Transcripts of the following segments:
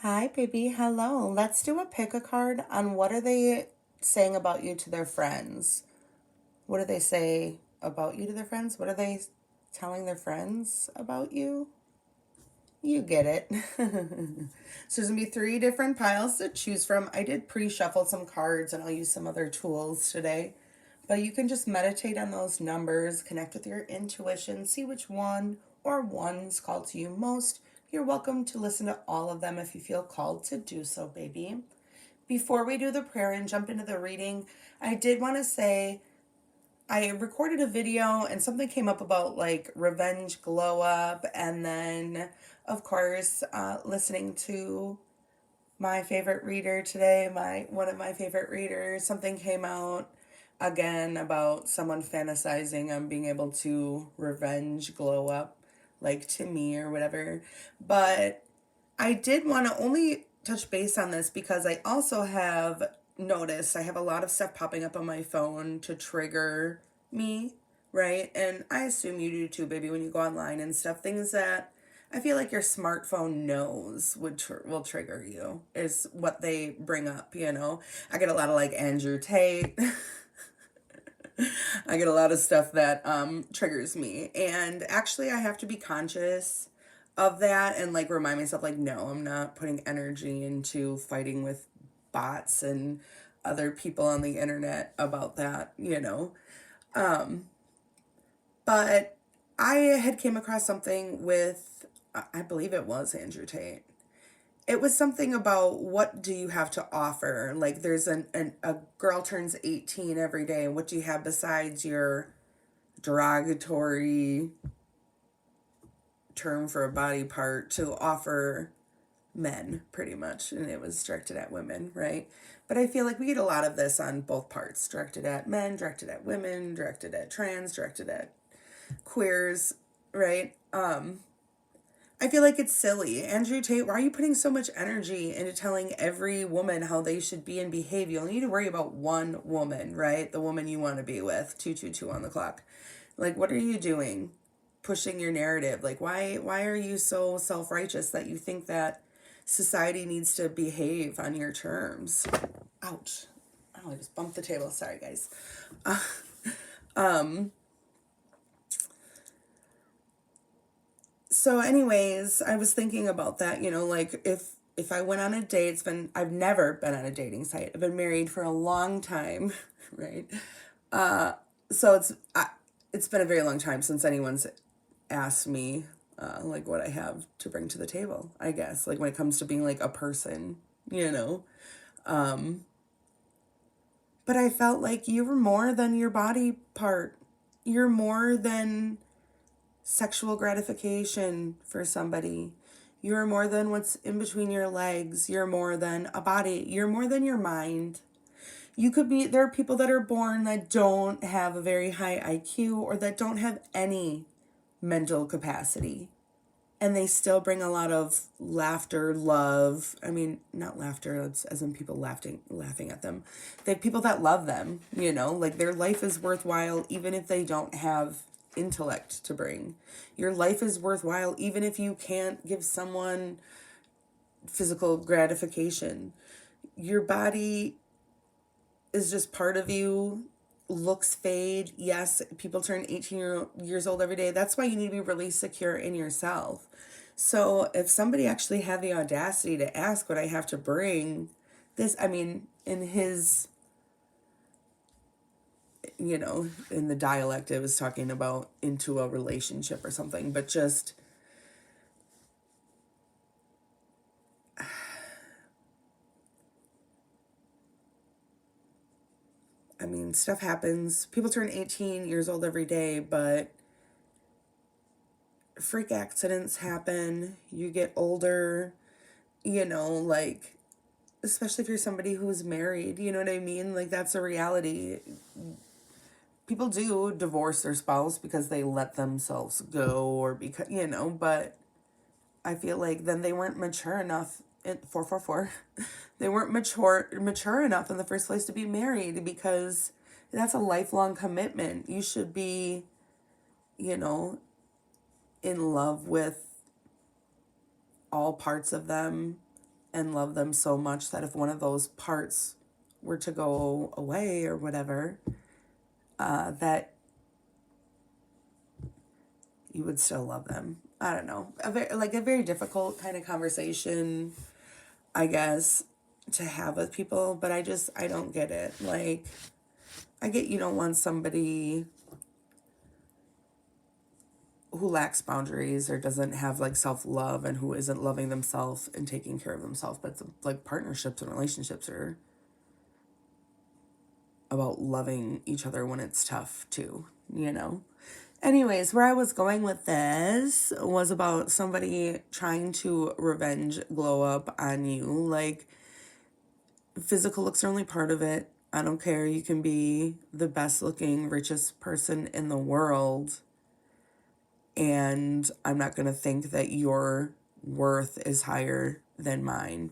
Hi, baby. Hello. Let's do a pick a card on what are they saying about you to their friends. What do they say about you to their friends? What are they telling their friends about you? You get it. So there's going to be three different piles to choose from. I did pre-shuffle some cards and I'll use some other tools today. But you can just meditate on those numbers, connect with your intuition, see which one or ones call to you most. You're welcome to listen to all of them if you feel called to do so, baby. Before we do the prayer and jump into the reading, I did want to say I recorded a video and something came up about like revenge glow up, and then of course listening to my favorite reader today, my one of my favorite readers, something came out again about someone fantasizing on being able to revenge glow up like to me or whatever. But I did want to only touch base on this because I also have noticed I have a lot of stuff popping up on my phone to trigger me, right? And I assume you do too, baby, when you go online and stuff. Things that I feel like your smartphone knows will trigger you is what they bring up. I get a lot of like Andrew Tate. I get a lot of stuff that triggers me. And actually, I have to be conscious of that and like remind myself, like, no, I'm not putting energy into fighting with bots and other people on the internet about that. But I had came across something with, I believe it was Andrew Tate. It was something about what do you have to offer? Like there's a girl turns 18 every day, and what do you have besides your derogatory term for a body part to offer men, pretty much? And it was directed at women, right? But I feel like we get a lot of this on both parts, directed at men, directed at women, directed at trans, directed at queers, right? I feel like it's silly. Andrew Tate, why are you putting so much energy into telling every woman how they should be and behave? You only need to worry about one woman, right? The woman you want to be with, 222 on the clock. Like, what are you doing? Pushing your narrative. Like, why are you so self-righteous that you think that society needs to behave on your terms? Ouch. Oh, I just bumped the table. Sorry, guys. So anyways, I was thinking about that, like if I went on a date, I've never been on a dating site. I've been married for a long time, right? So it's been a very long time since anyone's asked me like what I have to bring to the table, I guess, like when it comes to being like a person, you know. But I felt like you were more than your body part. You're more than sexual gratification for somebody. You're more than what's in between your legs. You're more than a body. You're more than your mind. There are people that are born that don't have a very high IQ or that don't have any mental capacity. And they still bring a lot of laughter, love. I mean, not laughter, it's as in people laughing at them. They have people that love them, like their life is worthwhile even if they don't have intellect to bring. Your life is worthwhile even if you can't give someone physical gratification. Your body is just part of you. Looks fade. Yes, people turn 18 years old every day. That's why you need to be really secure in yourself. So if somebody actually had the audacity to ask what I have to bring, in his, in the dialect, it was talking about into a relationship or something, but just, stuff happens. People turn 18 years old every day, but freak accidents happen. You get older, like, especially if you're somebody who's married, you know what I mean? Like, that's a reality. People do divorce their spouse because they let themselves go or because, but I feel like then they weren't mature enough. 444. They weren't mature enough in the first place to be married, because that's a lifelong commitment. You should be, in love with all parts of them and love them so much that if one of those parts were to go away or whatever, that you would still love them. I don't know. A very difficult kind of conversation, I guess, to have with people, but I don't get it. Like, I get you don't want somebody who lacks boundaries or doesn't have like self-love and who isn't loving themselves and taking care of themselves, but like partnerships and relationships are about loving each other when it's tough too, you know? Anyways, where I was going with this was about somebody trying to revenge glow up on you. Like, physical looks are only part of it. I don't care. You can be the best looking, richest person in the world, and I'm not going to think that your worth is higher than mine.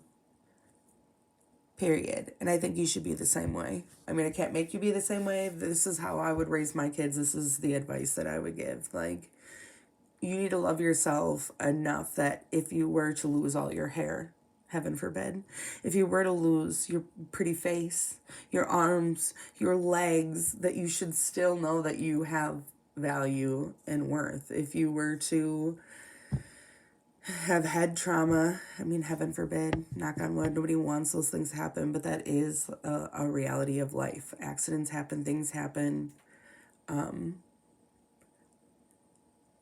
Period. And I think you should be the same way. I mean, I can't make you be the same way. This is how I would raise my kids. This is the advice that I would give. Like, you need to love yourself enough that if you were to lose all your hair, heaven forbid, if you were to lose your pretty face, your arms, your legs, that you should still know that you have value and worth. If you were to have head trauma, I mean, heaven forbid, knock on wood, nobody wants those things to happen, but that is a reality of life. Accidents happen, things happen, and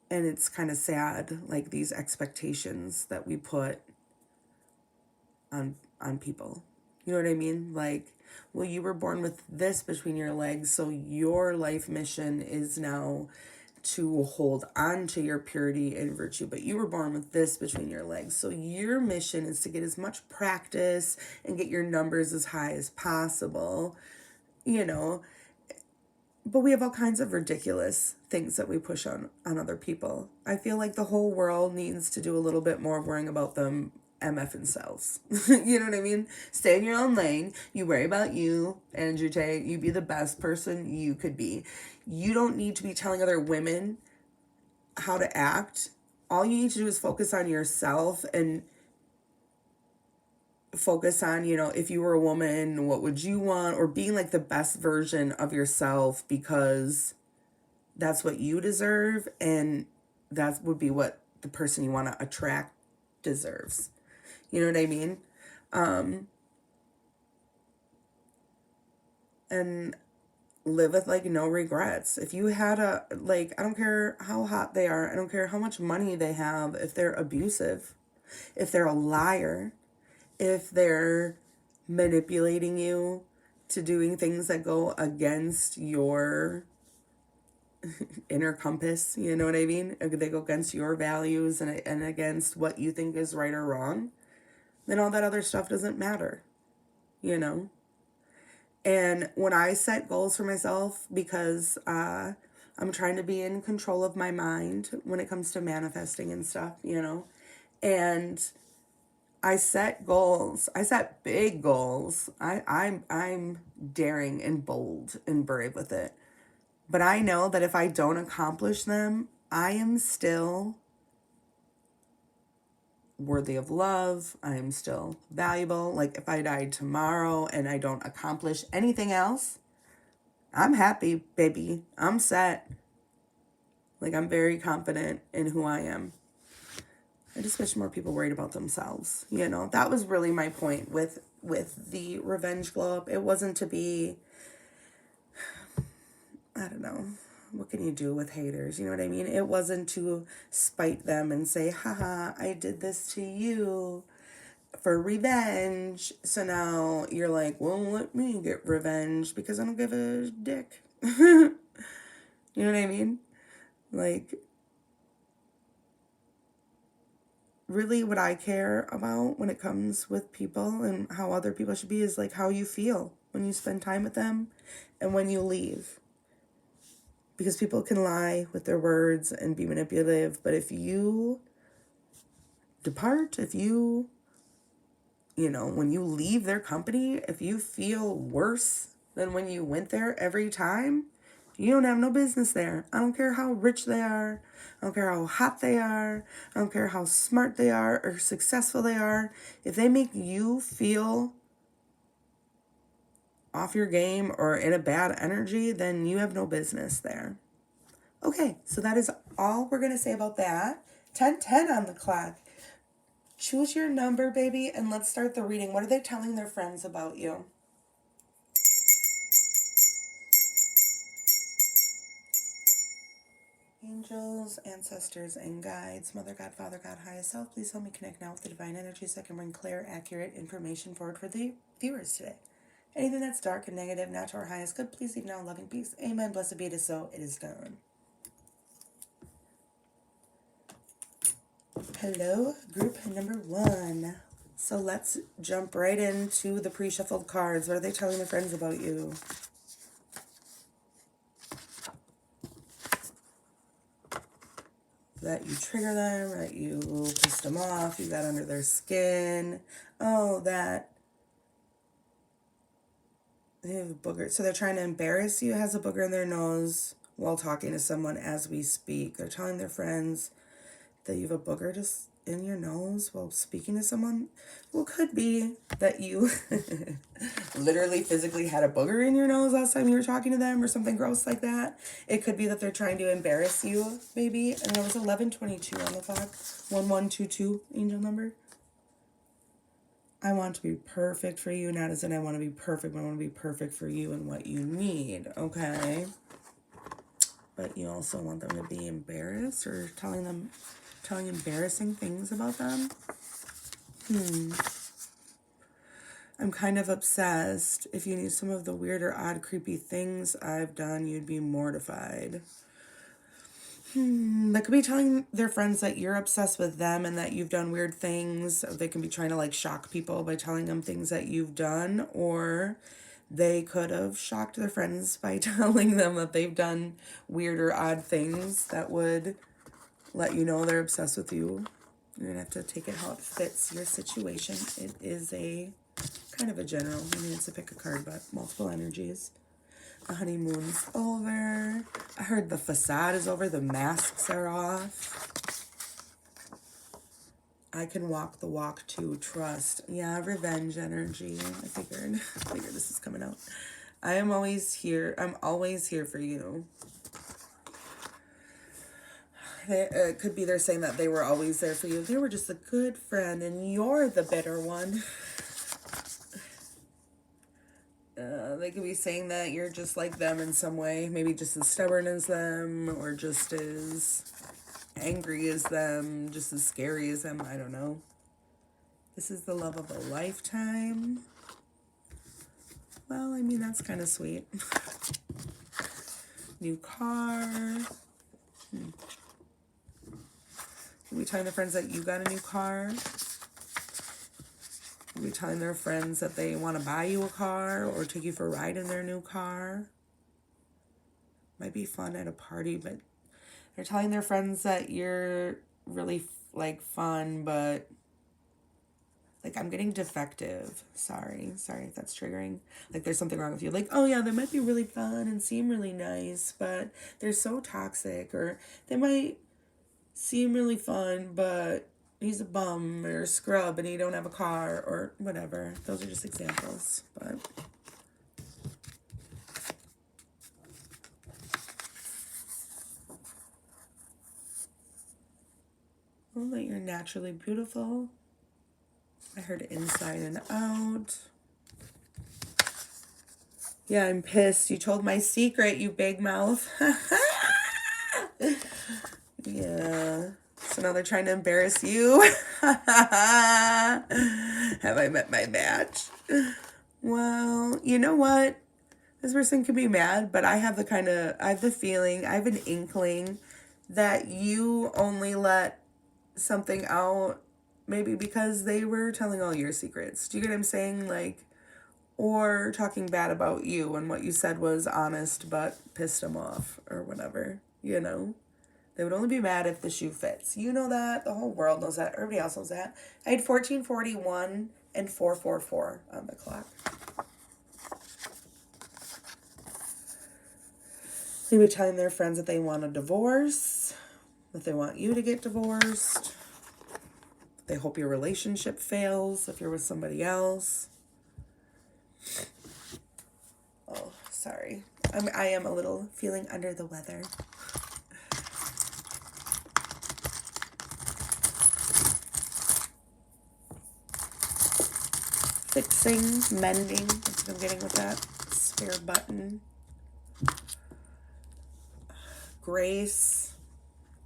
it's kind of sad, like these expectations that we put on people. You know what I mean? Like, well, you were born with this between your legs, so your life mission is now to hold on to your purity and virtue, but you were born with this between your legs, so your mission is to get as much practice and get your numbers as high as possible, you know. But we have all kinds of ridiculous things that we push on other people. I feel like the whole world needs to do a little bit more worrying about them MF themselves. You know what I mean? Stay in your own lane. You worry about you, Andrew Tate. You be the best person you could be. You don't need to be telling other women how to act. All you need to do is focus on yourself and focus on, you know, if you were a woman, what would you want? Or being like the best version of yourself, because that's what you deserve, and that would be what the person you want to attract deserves. You know what I mean? And live with like no regrets. If you had I don't care how hot they are, I don't care how much money they have, if they're abusive, if they're a liar, if they're manipulating you to doing things that go against your inner compass, you know what I mean? They go against your values and against what you think is right or wrong, then all that other stuff doesn't matter, you know? And when I set goals for myself, because I'm trying to be in control of my mind when it comes to manifesting and stuff, you know, and I set goals. I set big goals. I'm daring and bold and brave with it. But I know that if I don't accomplish them, I am still worthy of love. I am still valuable. Like, if I died tomorrow and I don't accomplish anything else, I'm happy, baby. I'm set. Like, I'm very confident in who I am. I just wish more people worried about themselves. You know, that was really my point with the revenge glow up. It wasn't to be, I don't know, what can you do with haters? You know what I mean? It wasn't to spite them and say, haha, I did this to you for revenge. So now you're like, well, let me get revenge because I don't give a dick. You know what I mean? Like, really what I care about when it comes with people and how other people should be is like how you feel when you spend time with them and when you leave. Because people can lie with their words and be manipulative, but if you depart, if you know, when you leave their company, if you feel worse than when you went there every time, You don't have no business there. I don't care how rich they are. I don't care how hot they are. I don't care how smart they are or successful they are. If they make you feel off your game or in a bad energy, then you have no business there. Okay, so that is all we're going to say about that. 10:10 on the clock. Choose your number, baby, and let's start the reading. What are they telling their friends about you? Angels, ancestors, and guides, Mother God, Father God, highest self, please help me connect now with the divine energy so I can bring clear, accurate information forward for the viewers today. Anything that's dark and negative, not to our highest good, please leave now in loving peace. Amen. Blessed be it is so. It is done. Hello, group number 1. So let's jump right into the pre-shuffled cards. What are they telling their friends about you? That you trigger them, that you pissed them off, you got under their skin. Oh, that they have a booger. So they're trying to embarrass you, has a booger in their nose while talking to someone as we speak. They're telling their friends that you have a booger just in your nose while speaking to someone. Well, could be that you literally physically had a booger in your nose last time you were talking to them or something gross like that. It could be that they're trying to embarrass you, maybe. And there was 1122 on the clock. 1122 angel number. I want to be perfect for you, not as in I want to be perfect, but I want to be perfect for you and what you need, okay? But you also want them to be embarrassed or telling embarrassing things about them? I'm kind of obsessed. If you need some of the weird or odd, creepy things I've done, you'd be mortified. They could be telling their friends that you're obsessed with them and that you've done weird things. They can be trying to like shock people by telling them things that you've done, or they could have shocked their friends by telling them that they've done weird or odd things that would let you know they're obsessed with you. You're going to have to take it how it fits your situation. It is a kind of a general. I mean, it's a pick a card, but multiple energies. The honeymoon's over. I heard the facade is over. The masks are off. I can walk the walk to trust. Yeah, revenge energy. I figured this is coming out. I am always here. I'm always here for you. It could be they're saying that they were always there for you. They were just a good friend and you're the bitter one. They could be saying that you're just like them in some way. Maybe just as stubborn as them or just as angry as them, just as scary as them. I don't know. This is the love of a lifetime. Well, I mean, that's kind of sweet. New car. Are we telling the friends that you got a new car? Are we telling their friends that they want to buy you a car or take you for a ride in their new car? Might be fun at a party, but they're telling their friends that you're really like fun, but like I'm getting defective. Sorry if that's triggering. Like there's something wrong with you. Like, oh yeah, they might be really fun and seem really nice, but they're so toxic. Or they might seem really fun, but he's a bum or a scrub and he don't have a car or whatever. Those are just examples, but well, that you're naturally beautiful. I heard inside and out. Yeah, I'm pissed. You told my secret, you big mouth. Yeah. So now they're trying to embarrass you. Have I met my match? Well, you know what? This person could be mad, but I have the feeling, I have an inkling that you only let something out maybe because they were telling all your secrets. Do you get what I'm saying? Like, or talking bad about you and what you said was honest but pissed them off or whatever, you know? They would only be mad if the shoe fits. You know that. The whole world knows that. Everybody else knows that. I had 1441 and 444 on the clock. Somebody telling their friends that they want a divorce, that they want you to get divorced. They hope your relationship fails if you're with somebody else. Oh, sorry. I am a little feeling under the weather. Fixing, mending. That's what I'm getting with that spare button. Grace,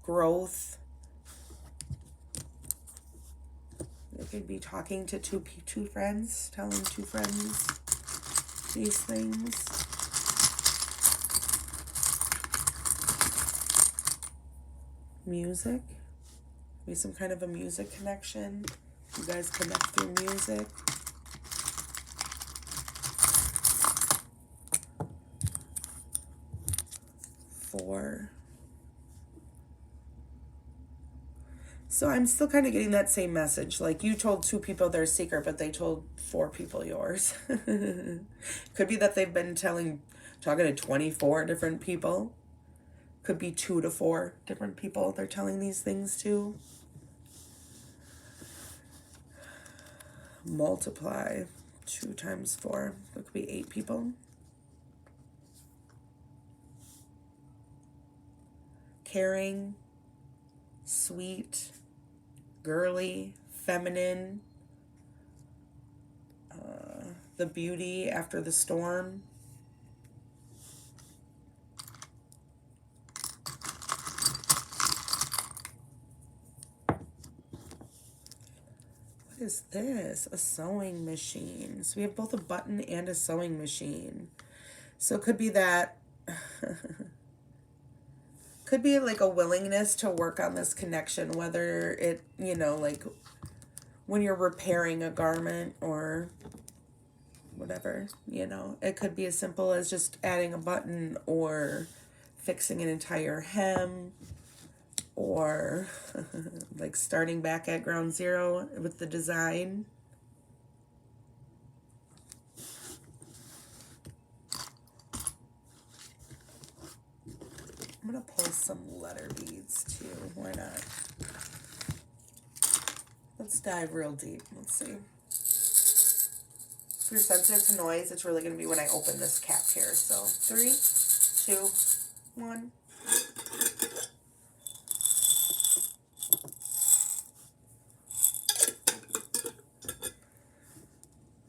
growth. You could be talking to two friends, telling two friends these things. Music. Maybe some kind of a music connection. You guys connect through music. Four. So I'm still kind of getting that same message. Like you told 2 people their secret, but they told 4 people yours. Could be that they've been talking to 24 different people. Could be 2 to 4 different people they're telling these things to. Multiply 2 times 4. That could be 8 people. Caring, sweet, girly, feminine, the beauty after the storm. What is this? A sewing machine. So we have both a button and a sewing machine. So it could be that, could be like a willingness to work on this connection, whether it, like when you're repairing a garment or whatever, it could be as simple as just adding a button or fixing an entire hem or like starting back at ground zero with the design. I'm going to pull some letter beads too. Why not? Let's dive real deep. Let's see. If you're sensitive to noise, it's really going to be when I open this cap here. So 3, 2, 1.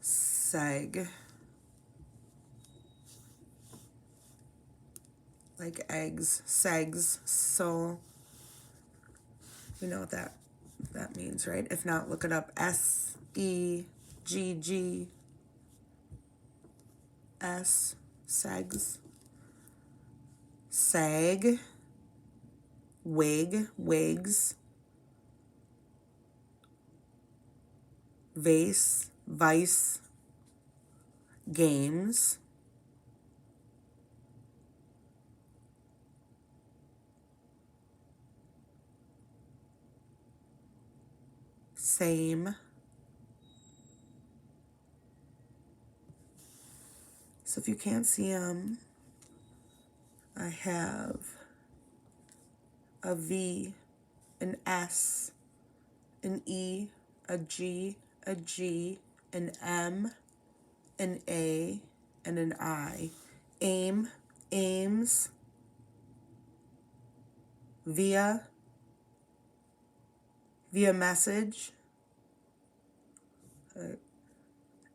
Seg. Like eggs. Segs. So we know what that means, right? If not, look it up. S-E-G-G-S. Segs. Sag. Wig. Wigs. Vase. Vice. Games. Same. So if you can't see them, I have a V, an S, an E, a G, an M, an A, and an I. Aim, aims, via message,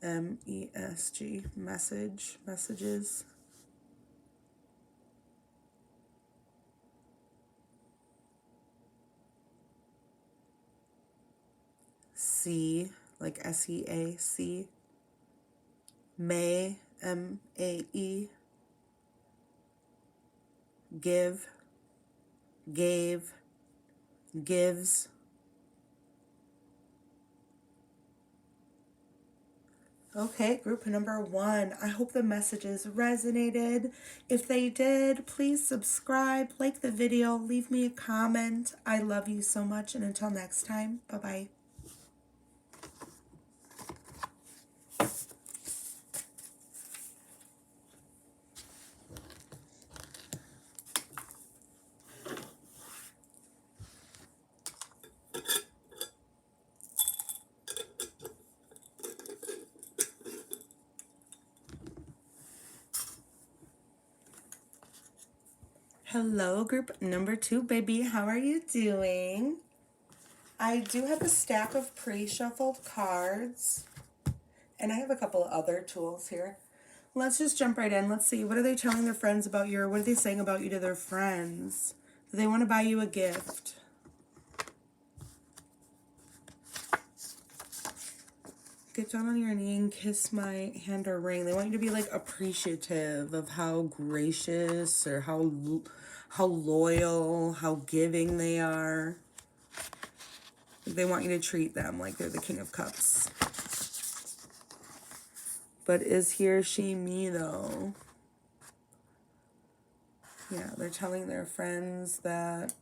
M-E-S-G, message, messages. C, like S-E-A-C. May, M-A-E. Give, gave, gives. Okay, group number 1. I hope the messages resonated. If they did, please subscribe, like the video, leave me a comment. I love you so much, and until next time, bye-bye. Hello, group number 2, baby. How are you doing? I do have a stack of pre-shuffled cards, and I have a couple of other tools here. Let's just jump right in. Let's see. What are they telling their friends about you, or what are they saying about you to their friends? Do they want to buy you a gift? Get down on your knee and kiss my hand or ring. They want you to be like appreciative of how gracious or how loyal, how giving they are. They want you to treat them like they're the King of Cups. But is he or she me though? Yeah, they're telling their friends that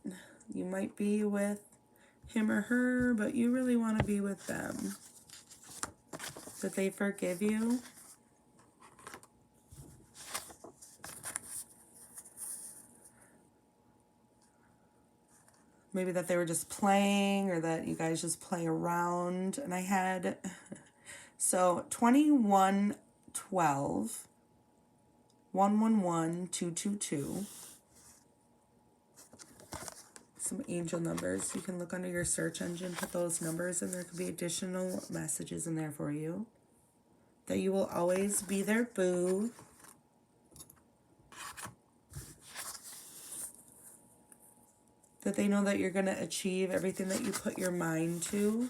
you might be with him or her, but you really want to be with them. That they forgive you. Maybe that they were just playing, or that you guys just play around. And I had, so 21, 12, 111, 222. Some angel numbers. You can look under your search engine, put those numbers, and there could be additional messages in there for you. That you will always be their boo. That they know that you're going to achieve everything that you put your mind to.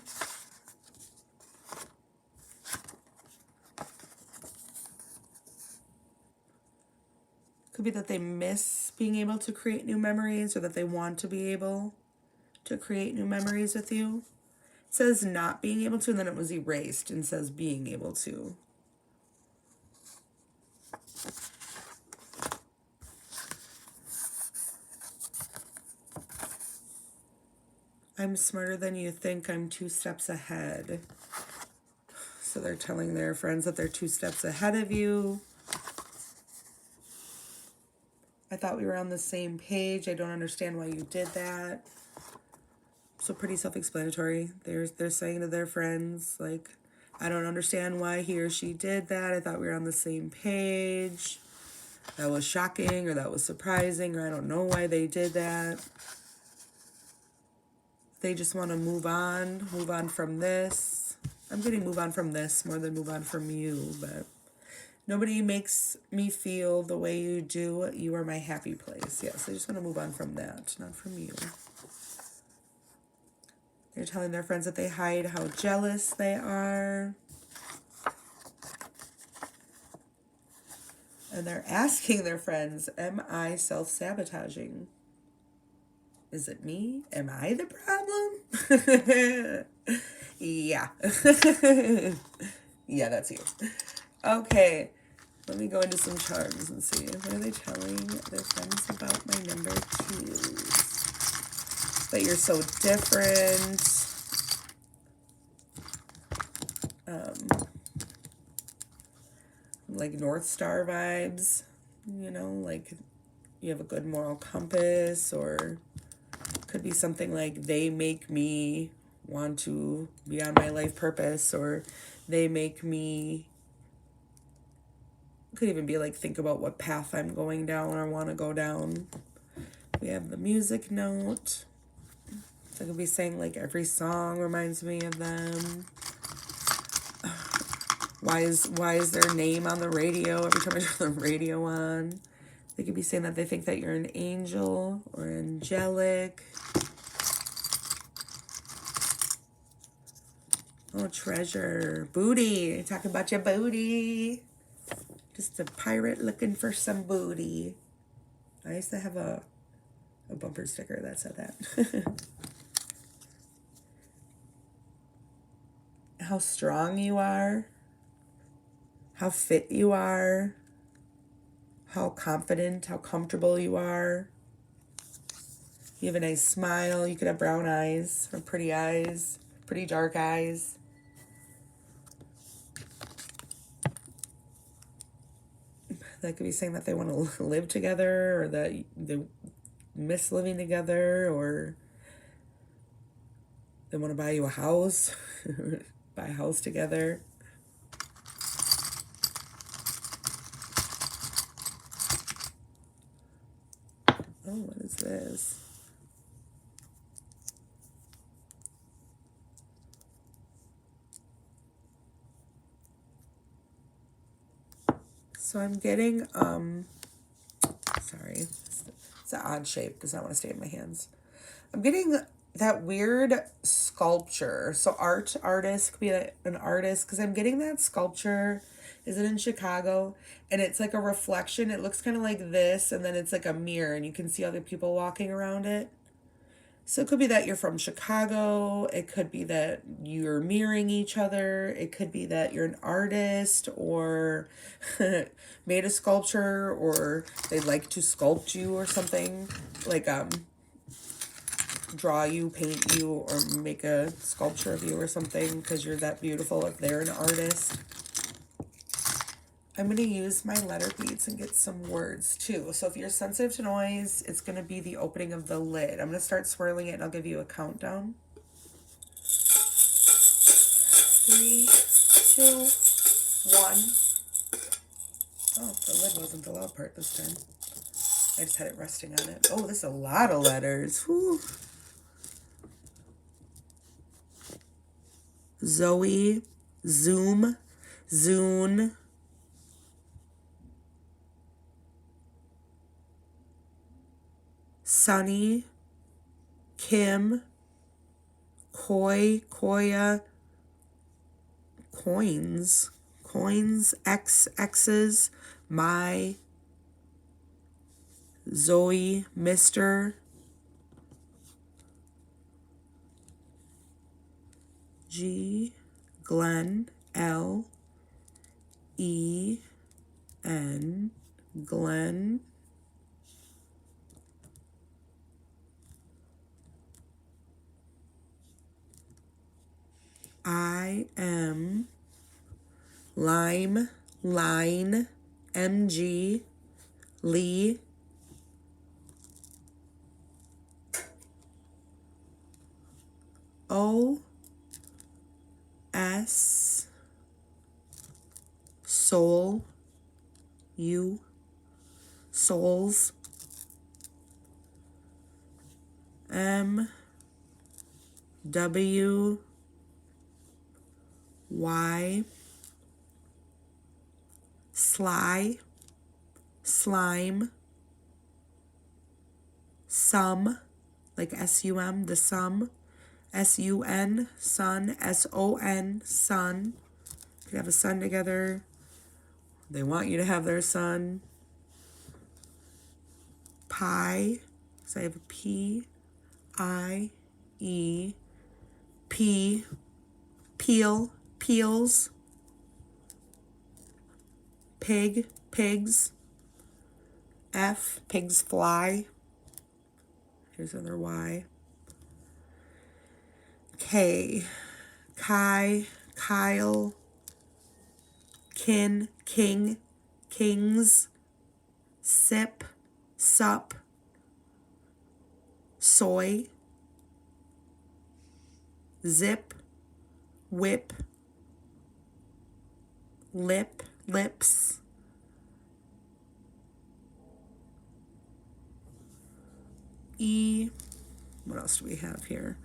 Could be that they miss being able to create new memories, or that they want to be able to create new memories with you. It says not being able to, and then it was erased and says being able to. I'm smarter than you think. I'm 2 steps ahead. So they're telling their friends that they're 2 steps ahead of you. I thought we were on the same page. I don't understand why you did that. So pretty self-explanatory. They're saying to their friends, like, I don't understand why he or she did that. I thought we were on the same page. That was shocking, or that was surprising, or I don't know why they did that. They just want to move on from this. I'm getting move on from this more than move on from you, but nobody makes me feel the way you do. You are my happy place. Yes, I just want to move on from that, not from you. They're telling their friends that they hide how jealous they are. And they're asking their friends, am I self-sabotaging? Is it me? Am I the problem? Yeah. Yeah, that's you. Okay. Let me go into some charms and see. What are they telling their friends about my number 2s? That you're so different. Like North Star vibes. You know, like you have a good moral compass, or could be something like they make me want to be on my life purpose, or they make me, could even be like think about what path I'm going down or want to go down. We have the music note. So I could be saying like every song reminds me of them. Why is their name on the radio every time I turn the radio on? They could be saying that they think that you're an angel or angelic. Oh, treasure. Booty. Talking about your booty. Just a pirate looking for some booty. I used to have a bumper sticker that said that. How strong you are. How fit you are. How confident, how comfortable you are. You have a nice smile. You could have brown eyes or pretty dark eyes. That could be saying that they want to live together, or that they miss living together, or they want to buy you a house, buy a house together. Oh, what is this? So I'm getting, sorry, it's an odd shape, does not want to stay in my hands. I'm getting that weird sculpture. So artist could be an artist, because I'm getting that sculpture. Is it in Chicago? And it's like a reflection. It looks kind of like this, and then it's like a mirror, and you can see other people walking around it. So it could be that you're from Chicago. It could be that you're mirroring each other. It could be that you're an artist or made a sculpture, or they'd like to sculpt you or something. Like draw you, paint you, or make a sculpture of you or something because you're that beautiful if they're an artist. I'm going to use my letter beads and get some words too. So if you're sensitive to noise, it's going to be the opening of the lid. I'm going to start swirling it and I'll give you a countdown. 3, 2, 1. Oh, the lid wasn't the loud part this time. I just had it resting on it. Oh, this is a lot of letters. Whew. Zoe, Zoom, Zune, Sunny, Kim, Koi, Koya, Coins, X's, My, Zoe, Mr., G, Glenn, L, E, N, Glenn, I am, Lime, Line, MG, Lee, O, S, Soul, U, Souls, M, W, Y, Sly, Slime, Sum, like S-U-M, the sum, S-U-N, sun, S-O-N, sun. You have a son together. They want you to have their son. Pie, so I have a P, I, E, P, peel, peels, pig, pigs, F, pigs fly. Here's another Y. K, Kai, Kyle, kin, king, kings, sip, sup, soy, zip, whip, lip, lips, E, what else do we have here?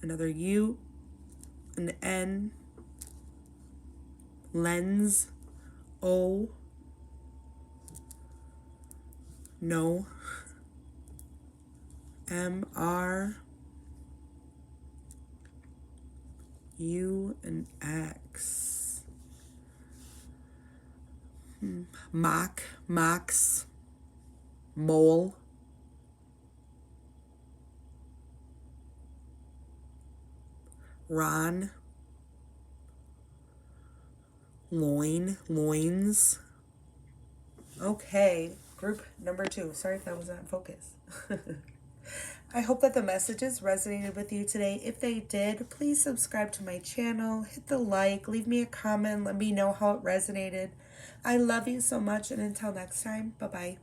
Another U, an N, lens, O, no, M, R, U, and X. Mock, mocks, mole, Ron, loin, loins. Okay, group number 2. Sorry if that was not in focus. I hope that the messages resonated with you today. If they did, please subscribe to my channel, hit the like, leave me a comment, let me know how it resonated. I love you so much, and until next time, bye-bye.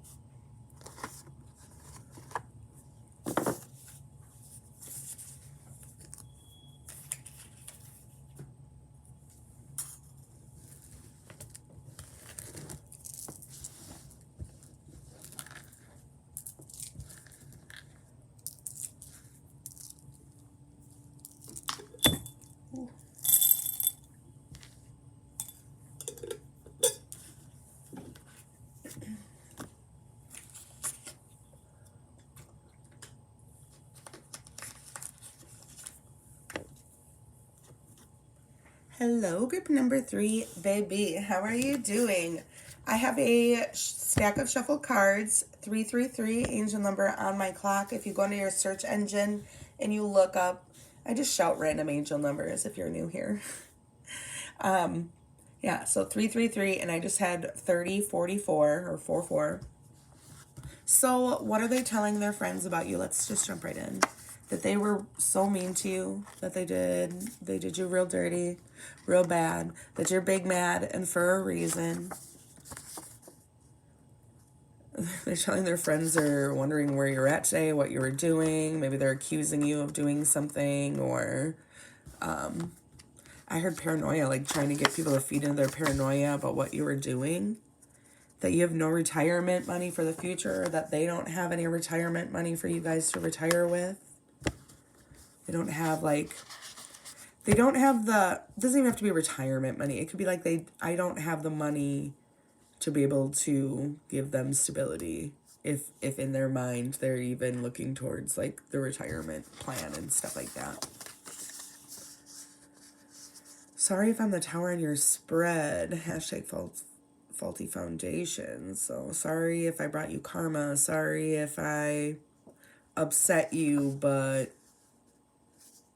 Hello, group number 3, baby. How are you doing? I have a stack of shuffled cards, 333, angel number on my clock. If you go into your search engine and you look up, I just shout random angel numbers if you're new here. Yeah, so 333, and I just had 30, 44, or 44. So what are they telling their friends about you? Let's just jump right in. That they were so mean to you, that they did you real dirty, real bad, that you're big mad and for a reason. They're telling their friends they're wondering where you're at today, what you were doing. Maybe they're accusing you of doing something, or I heard paranoia, like trying to get people to feed into their paranoia about what you were doing. That you have no retirement money for the future, or that they don't have any retirement money for you guys to retire with. They don't have it doesn't even have to be retirement money. It could be like I don't have the money to be able to give them stability if in their mind they're even looking towards like the retirement plan and stuff like that. Sorry if I'm the tower in your spread. Hashtag faulty foundation. So sorry if I brought you karma. Sorry if I upset you, but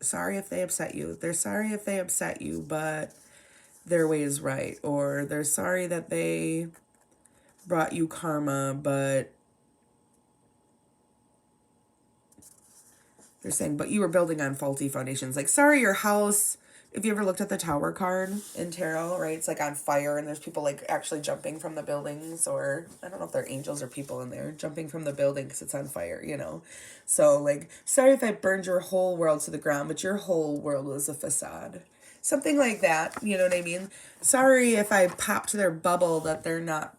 sorry if they upset you. They're sorry if they upset you, but their way is right. Or they're sorry that they brought you karma, but they're saying, but you were building on faulty foundations. Like, sorry, your house, if you ever looked at the tower card in tarot, right? It's like on fire and there's people like actually jumping from the buildings, or I don't know if they're angels or people in there jumping from the building because it's on fire, you know? So like, sorry if I burned your whole world to the ground, but your whole world was a facade. Something like that, you know what I mean? Sorry if I popped their bubble that they're not,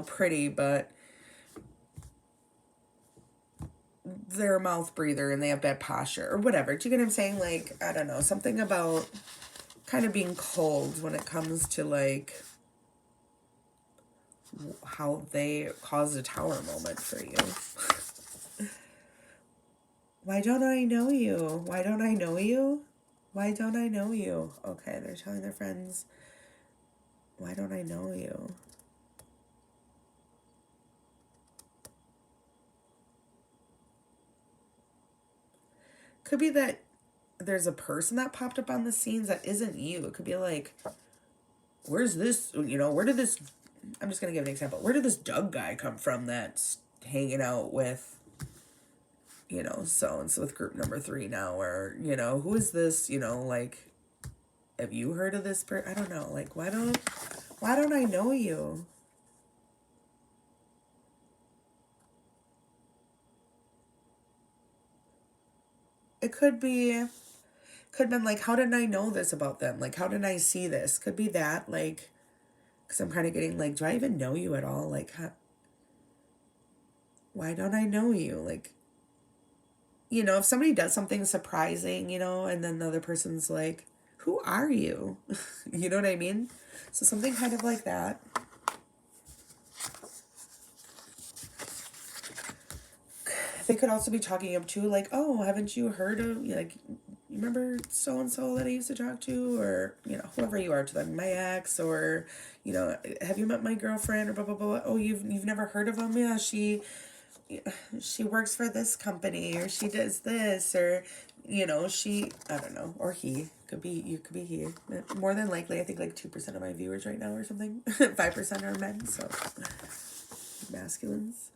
pretty, but they're a mouth breather and they have bad posture or whatever. Do you get what I'm saying? Like, I don't know, something about kind of being cold when it comes to like how they caused a tower moment for you. Why don't I know you? Why don't I know you? Why don't I know you? Okay, they're telling their friends, why don't I know you? Could be that there's a person that popped up on the scenes that isn't you. It could be like, where's this, where did this, I'm just going to give an example. Where did this Doug guy come from that's hanging out with, so-and-so with group number 3 now, or, who is this, like, have you heard of this person? I don't know. Like, why don't I know you? It could be like, how did I know this about them? Like, how did I see this? Could be that, like, because I'm kind of getting like, do I even know you at all? Like, why don't I know you? Like, if somebody does something surprising, and then the other person's like, who are you? You know what I mean? So something kind of like that. They could also be talking up to like, oh, haven't you heard of, like, you remember so-and-so that I used to talk to, or, whoever you are to them, my ex, or, have you met my girlfriend, or blah, blah, blah. Oh, you've never heard of them? Yeah, she works for this company, or she does this, or, she, I don't know, or he, could be he. More than likely, I think like 2% of my viewers right now or something, 5% are men, so masculines.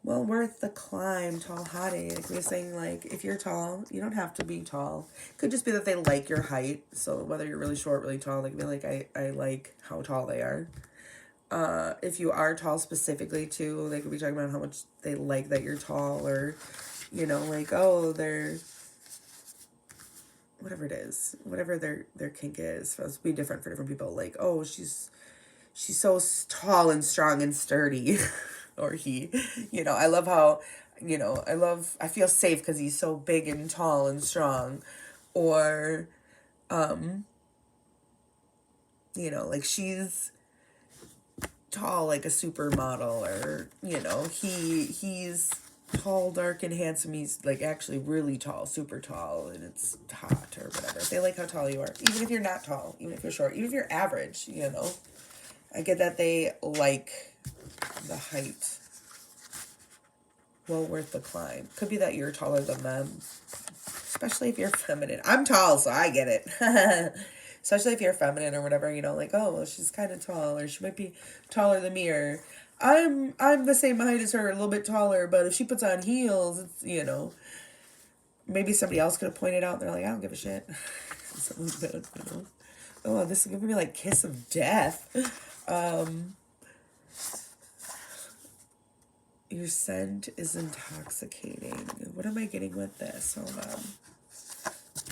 Well worth the climb, tall hottie. Like we're saying, like, if you're tall, you don't have to be tall. Could just be that they like your height. So whether you're really short, really tall, they can be like, I like how tall they are. If you are tall specifically too, they could be talking about how much they like that you're tall, or, like, oh, they're, whatever it is, whatever their kink is. So it's be different for different people. Like, oh, she's so tall and strong and sturdy. Or he, I love how, I feel safe because he's so big and tall and strong. Or, like she's tall like a supermodel, or, he's tall, dark, and handsome. He's like actually really tall, super tall, and it's hot or whatever. They like how tall you are. Even if you're not tall, even if you're short, even if you're average, you know. I get that they like the height. Well worth the climb. Could be that you're taller than them. Especially if you're feminine. I'm tall, so I get it. Especially if you're feminine or whatever, you know, like, oh, well, she's kind of tall, or she might be taller than me, or I'm the same height as her, a little bit taller, but if she puts on heels, it's, you know, maybe somebody else could have pointed out, and they're like, I don't give a shit. Something like that, you know. Oh, this is giving me like kiss of death. Your scent is intoxicating. What am I getting with this? Hold on.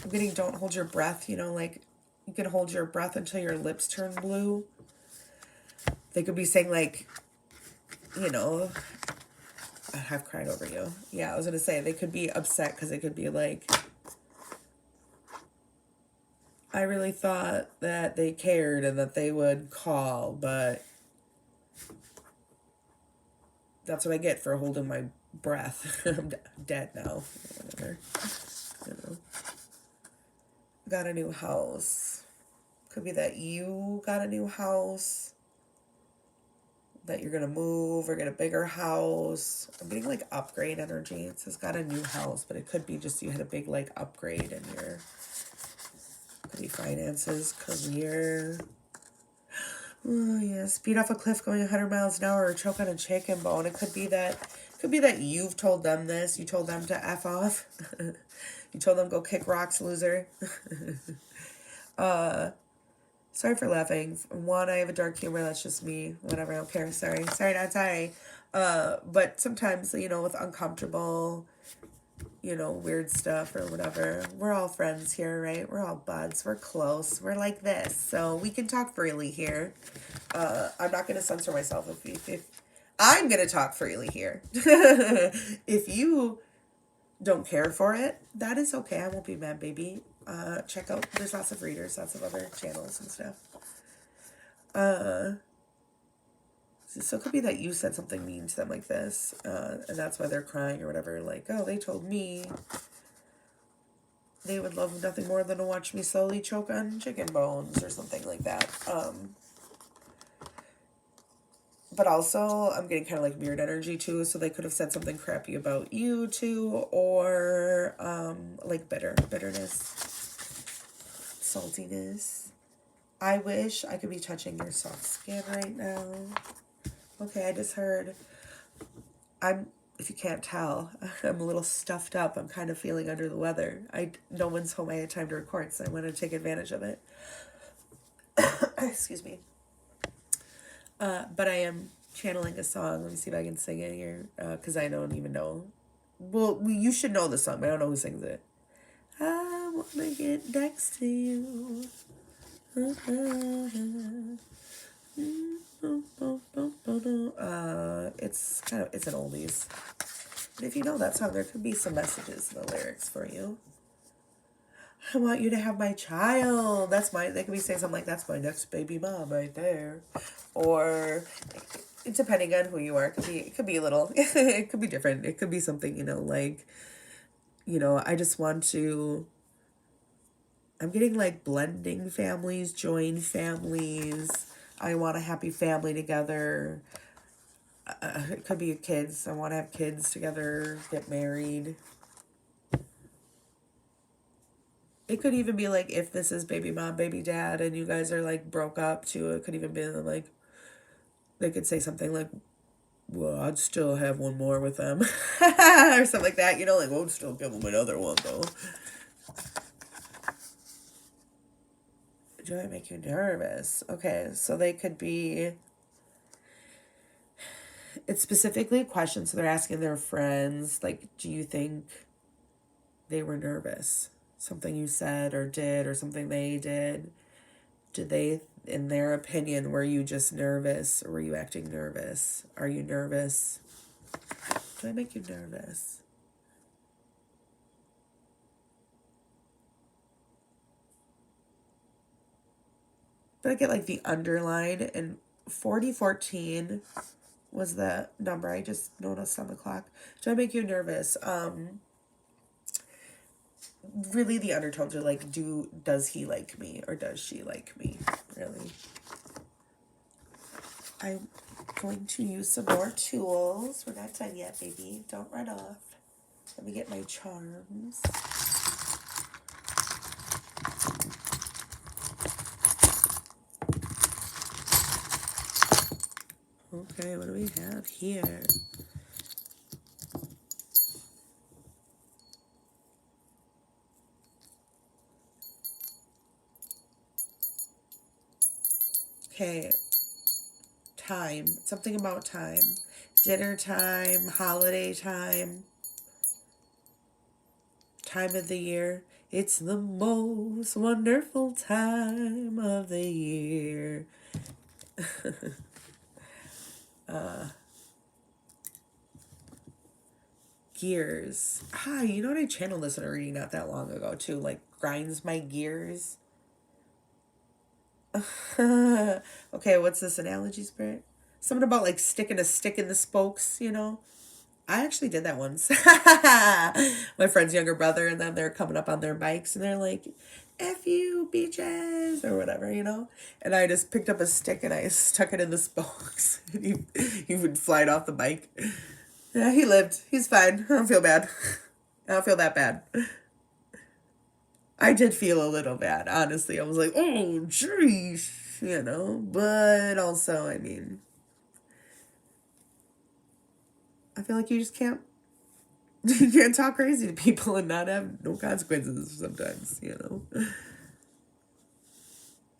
I'm getting don't hold your breath, you know, like you can hold your breath until your lips turn blue. They could be saying like, you know, I've cried over you. Yeah, I was going to say they could be upset because it could be like, I really thought that they cared and that they would call, but that's what I get for holding my breath. I'm dead now. Whatever. You know. Got a new house. Could be that you got a new house. That you're going to move or get a bigger house. I'm getting like upgrade energy. It says got a new house, but it could be just you had a big like upgrade in your, could be finances, career. Oh yeah, speed off a cliff going 100 miles an hour or choke on a chicken bone. It could be that you've told them this. You told them to F off. You told them go kick rocks, loser. Sorry for laughing. One, I have a dark humor. That's just me. Whatever. I don't care. Sorry, not sorry. But sometimes, you know, with uncomfortable, you know, weird stuff or whatever, we're all friends here, right? We're all buds. We're close. We're like this. So we can talk freely here. I'm not going to censor myself if I'm going to talk freely here. If you don't care for it, that is okay. I won't be mad, baby. Check out, there's lots of readers, lots of other channels and stuff. So it could be that you said something mean to them like this, and that's why they're crying or whatever. Like, oh, they told me they would love nothing more than to watch me slowly choke on chicken bones or something like that. But also, I'm getting kind of like weird energy too, so they could have said something crappy about you too, or like bitterness, saltiness. I wish I could be touching your soft skin right now. Okay, I just heard, if you can't tell, I'm a little stuffed up. I'm kind of feeling under the weather. No one's home. I had time to record, so I want to take advantage of it. Excuse me. But I am channeling a song. Let me see if I can sing it here, because I don't even know. Well, you should know the song, but I don't know who sings it. I want to get next to you. It's an oldies. But if you know that song, there could be some messages in the lyrics for you. I want you to have my child. They could be saying something like, that's my next baby mom right there. Or depending on who you are, it could be a little, it could be different. It could be something, you know, like, you know, I'm getting like blending families, join families. I want a happy family together. It could be kids. I want to have kids together, get married. It could even be like if this is baby mom, baby dad, and you guys are like broke up too. It could even be like, they could say something like, well, I'd still have one more with them. Or something like that, you know, like, we'll still give them another one though. Do I make you nervous? Okay, so they could be, it's specifically a question, so they're asking their friends, like, do you think they were nervous? Something you said or did or something they did. Did they, in their opinion, were you just nervous or were you acting nervous? Are you nervous? Do I make you nervous? But I get like the underline in 4014 was the number. I just noticed on the clock. Do I make you nervous? Really the undertones are like, does he like me or does she like me? Really. I'm going to use some more tools. We're not done yet, baby. Don't run off. Let me get my charms. Okay, what do we have here? Okay, time. Something about time. Dinner time, holiday time, time of the year. It's the most wonderful time of the year. Gears. You know what? I channeled this in a reading not that long ago, too. Like, grinds my gears. Okay, what's this analogy, Spirit? Something about, like, sticking a stick in the spokes, you know? I actually did that once. My friend's younger brother, and then they're coming up on their bikes, and they're like, F you, beaches, or whatever, you know? And I just picked up a stick, and I stuck it in the spokes. And he would fly off the bike. Yeah, he lived. He's fine. I don't feel bad. I don't feel that bad. I did feel a little bad, honestly. I was like, oh, jeez, you know? But also, I mean, I feel like you just can't, you can't talk crazy to people and not have no consequences sometimes, you know?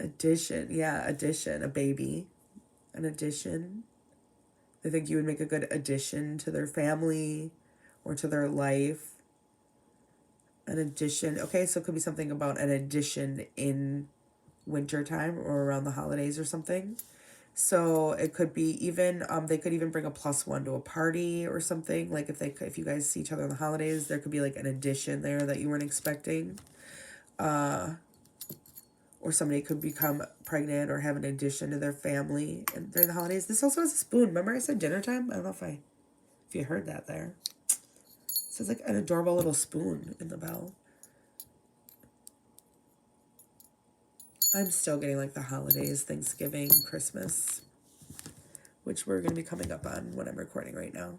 Addition. Yeah, addition. A baby. An addition. I think you would make a good addition to their family or to their life. An addition. Okay, so it could be something about an addition in wintertime or around the holidays or something. So it could be even, they could even bring a +1 to a party or something. Like if you guys see each other on the holidays, there could be like an addition there that you weren't expecting. Or somebody could become pregnant or have an addition to their family and during the holidays. This also has a spoon. Remember I said dinner time? I don't know if you heard that there. So it's like an adorable little spoon in the bell. I'm still getting like the holidays, Thanksgiving, Christmas, which we're going to be coming up on when I'm recording right now.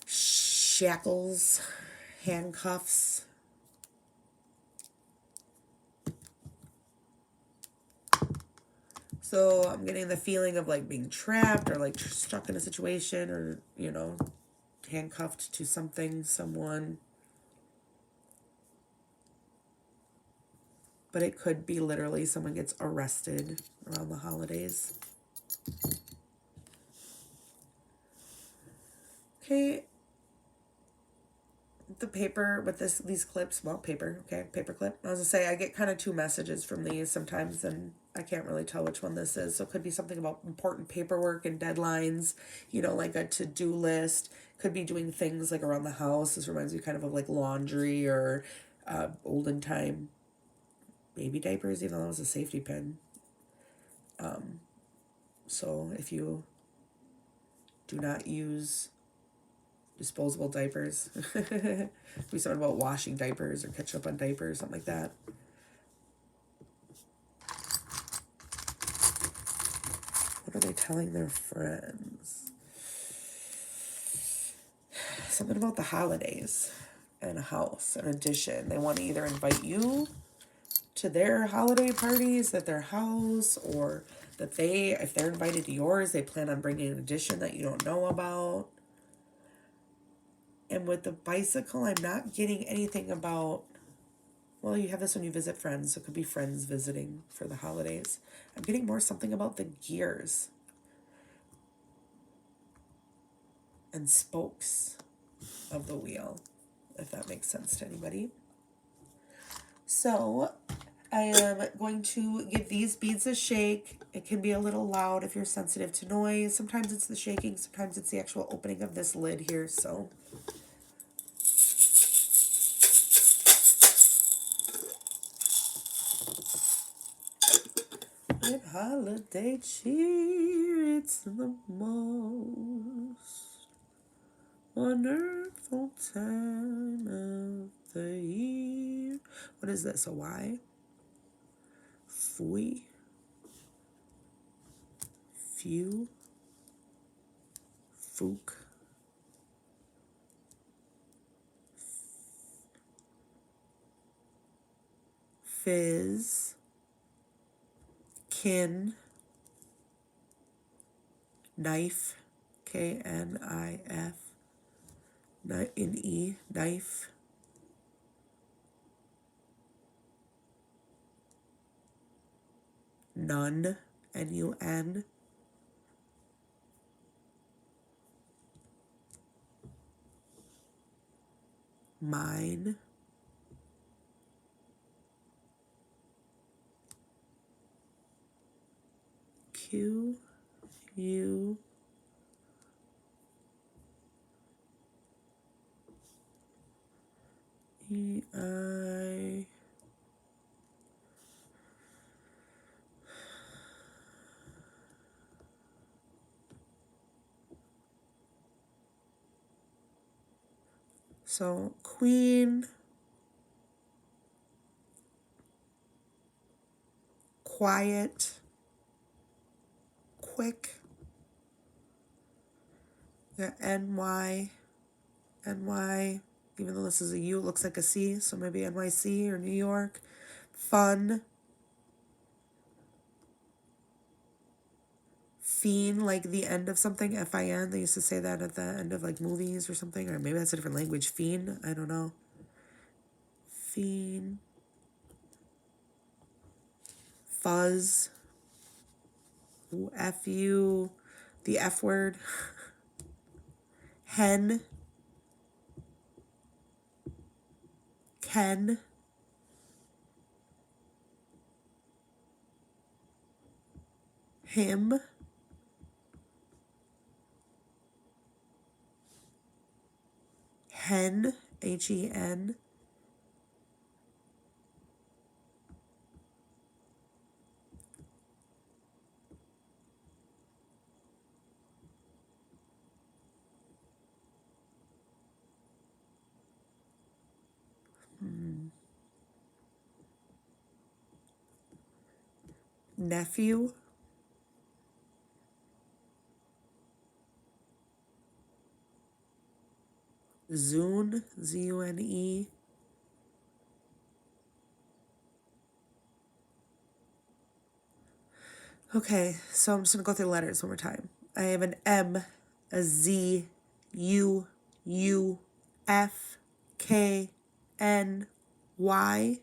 Shackles, handcuffs. So I'm getting the feeling of like being trapped or like stuck in a situation or, you know, handcuffed to something, someone. But it could be literally someone gets arrested around the holidays. Okay. The paper with these clips, well, paper, okay, paper clip. I was gonna say, I get kind of two messages from these sometimes, and I can't really tell which one this is. So it could be something about important paperwork and deadlines, you know, like a to-do list. Could be doing things like around the house. This reminds me kind of like laundry or olden time baby diapers, even though it was a safety pin. So if you do not use disposable diapers, be something about washing diapers or catching up on diapers, something like that. What are they telling their friends? Something about the holidays and a house, an addition. They want to either invite you to their holiday parties at their house, or that if they're invited to yours, they plan on bringing an addition that you don't know about. And with the bicycle, I'm not getting anything about, well, you have this when you visit friends, so it could be friends visiting for the holidays. I'm getting more something about the gears and spokes of the wheel, if that makes sense to anybody. So I am going to give these beads a shake. It can be a little loud if you're sensitive to noise. Sometimes it's the shaking, sometimes it's the actual opening of this lid here, so. With holiday cheer, it's the most wonderful time of the year. What is this, a Y? Fui. Few. Fook. Fizz. Kin. Knife. Knif. In E. Knife. Nun. Nun. Mine. Q. U. E. I. So, queen, quiet, quick, NY, even though this is a U, it looks like a C, so maybe NYC or New York. Fun, fiend, like the end of something, FIN, they used to say that at the end of like movies or something, or maybe that's a different language, fiend, I don't know. Fiend. Fuzz. Ooh, FU, the F word. Hen. Ken. Him. Hen. HEN. Nephew. Zune, Zune. Okay, so I'm just going to go through the letters one more time. I have an M, a Z, U, F, K, N, Y,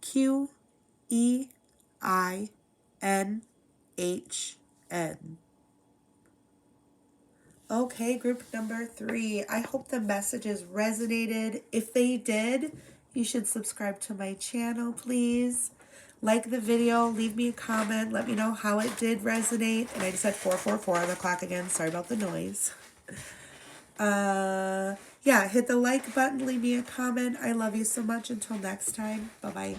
Q, E, I, N, H, N. Okay, group number 3. I hope the messages resonated. If they did, you should subscribe to my channel, please. Like the video, leave me a comment, let me know how it did resonate. And I just had 444 on the clock again. Sorry about the noise. Yeah, hit the like button, leave me a comment. I love you so much. Until next time, bye-bye.